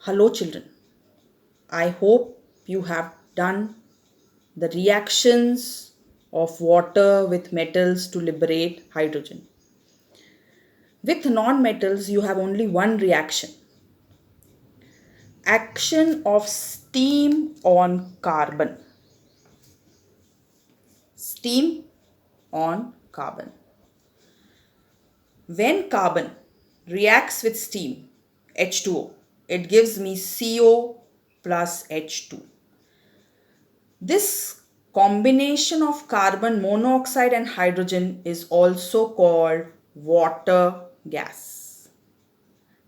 Hello, children. I hope you have done the reactions of water with metals to liberate hydrogen. With non-metals, you have only one reaction. Action of steam on carbon. Steam on carbon. When carbon reacts with steam, H2O, it gives me CO plus H2. This combination of carbon monoxide and hydrogen is also called water gas.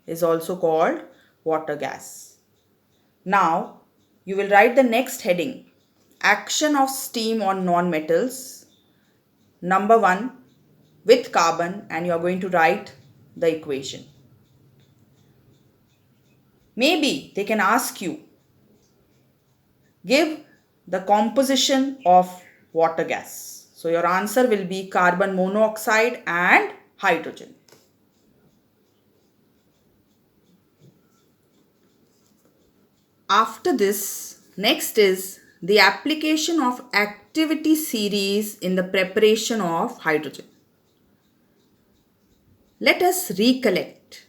Is also called water gas. Now, you will write the next heading. Action of steam on non-metals. Number 1 with carbon, and you are going to write the equation. Maybe they can ask you, give the composition of water gas. So your answer will be carbon monoxide and hydrogen. After this, next is the application of activity series in the preparation of hydrogen. Let us recollect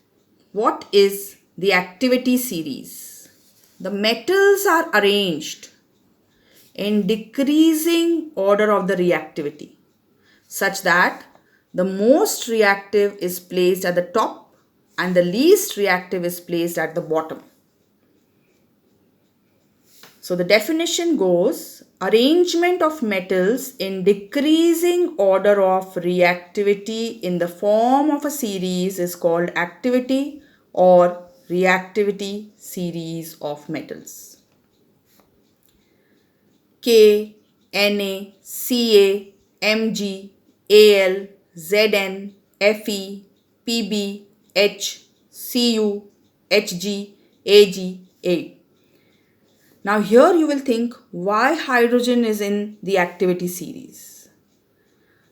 what is the activity series. The metals are arranged in decreasing order of the reactivity such that the most reactive is placed at the top and the least reactive is placed at the bottom. So the definition goes, arrangement of metals in decreasing order of reactivity in the form of a series is called activity or reactivity series of metals. K, Na, Ca, Mg, Al, Zn, Fe, Pb, H, Cu, Hg, Ag, A. Now here you will think why hydrogen is in the activity series.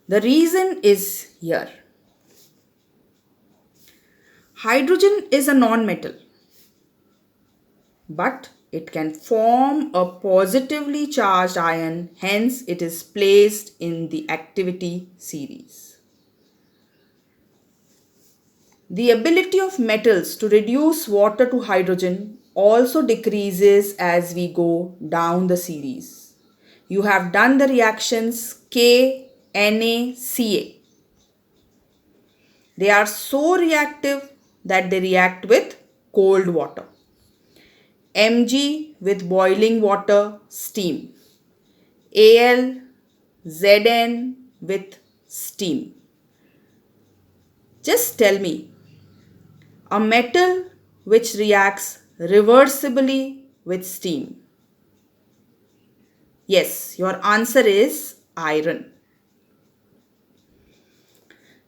The reason is here. Hydrogen is a non-metal, but it can form a positively charged ion, hence it is placed in the activity series. The ability of metals to reduce water to hydrogen also decreases as we go down the series. You have done the reactions K, Na, Ca. They are so reactive that they react with cold water. Mg with boiling water, steam. Al, Zn with steam. Just tell me, a metal which reacts reversibly with steam. Yes, your answer is iron.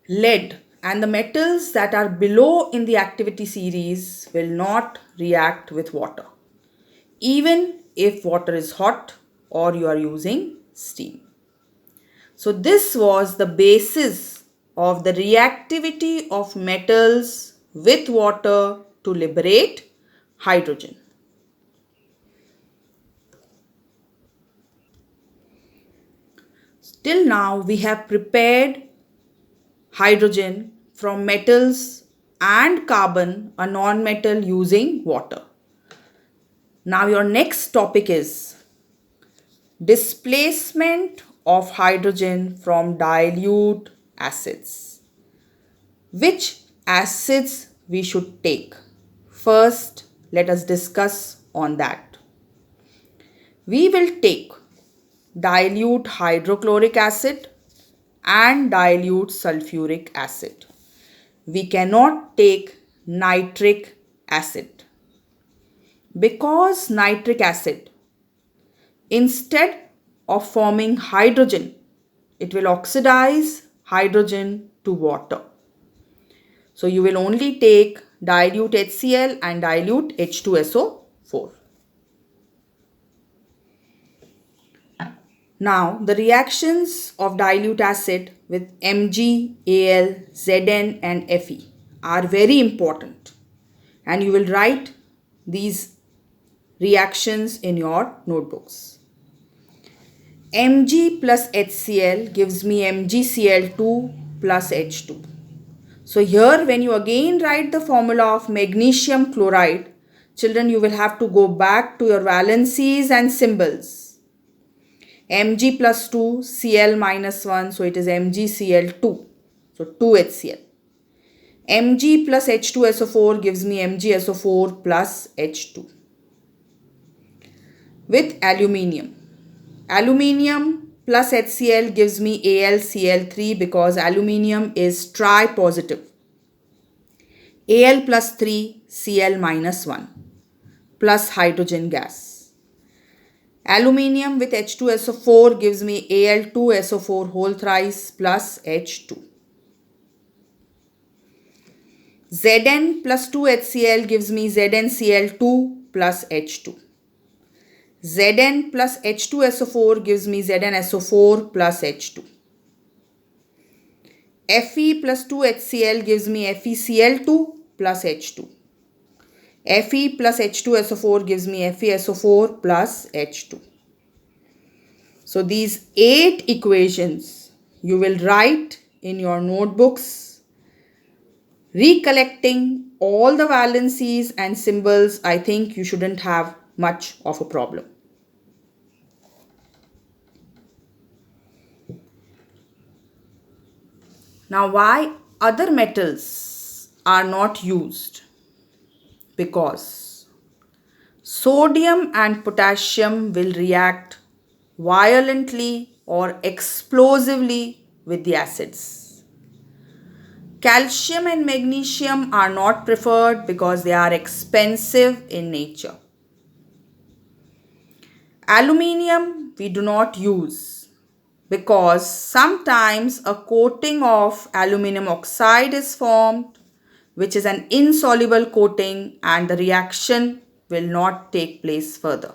Lead and the metals that are below in the activity series will not react with water, even if water is hot or you are using steam. So this was the basis of the reactivity of metals with water to liberate hydrogen. Till now we have prepared hydrogen from metals and carbon, a non-metal, using water. Now your next topic is displacement of hydrogen from dilute acids. Which acids we should take? First, let us discuss on that. We will take dilute hydrochloric acid and dilute sulfuric acid. We cannot take nitric acid because nitric acid, instead of forming hydrogen, it will oxidize hydrogen to water. So you will only take dilute HCl and dilute H2SO4. Now the reactions of dilute acid with Mg, Al, Zn and Fe are very important, and you will write these reactions in your notebooks. Mg plus HCl gives me MgCl2 plus H2. So here when you again write the formula of magnesium chloride, children, you will have to go back to your valencies and symbols. Mg plus 2, Cl minus 1, so it is MgCl2. So 2HCl. Mg plus H2SO4 gives me MgSO4 plus H2. With aluminium. Aluminium plus HCl gives me AlCl3 because aluminium is tri-positive. Al plus 3, Cl minus 1 plus hydrogen gas. Aluminium with H2SO4 gives me Al2SO4 whole thrice plus H2. Zn plus 2HCl gives me ZnCl2 plus H2. Zn plus H2SO4 gives me ZnSO4 plus H2. Fe plus 2HCl gives me FeCl2 plus H2. Fe plus H2SO4 gives me FeSO4 plus H2. So these 8 equations you will write in your notebooks, recollecting all the valencies and symbols. I think you shouldn't have much of a problem. Now, why other metals are not used? Because sodium and potassium will react violently or explosively with the acids. Calcium and magnesium are not preferred because they are expensive in nature. Aluminium we do not use because sometimes a coating of aluminum oxide is formed, which is an insoluble coating, and the reaction will not take place further.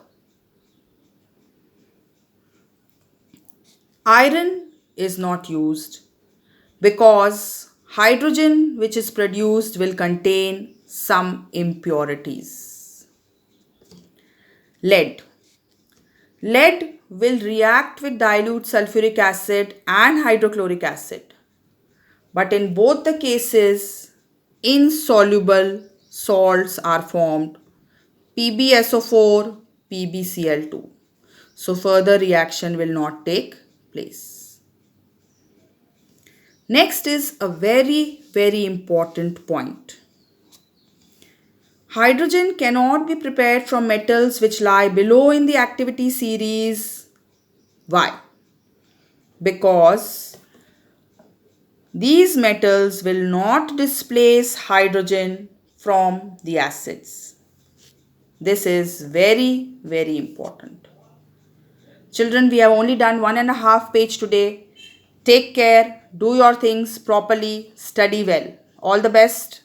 Iron is not used because hydrogen which is produced will contain some impurities. Lead. Lead will react with dilute sulfuric acid and hydrochloric acid. But in both the cases, insoluble salts are formed, PbSO4, PbCl2. So further reaction will not take place. Next is a very, very important point. Hydrogen cannot be prepared from metals which lie below in the activity series. Why? Because these metals will not displace hydrogen from the acids. This is very, very important. Children, we have only done 1.5 page today. Take care, do your things properly, study well. All the best.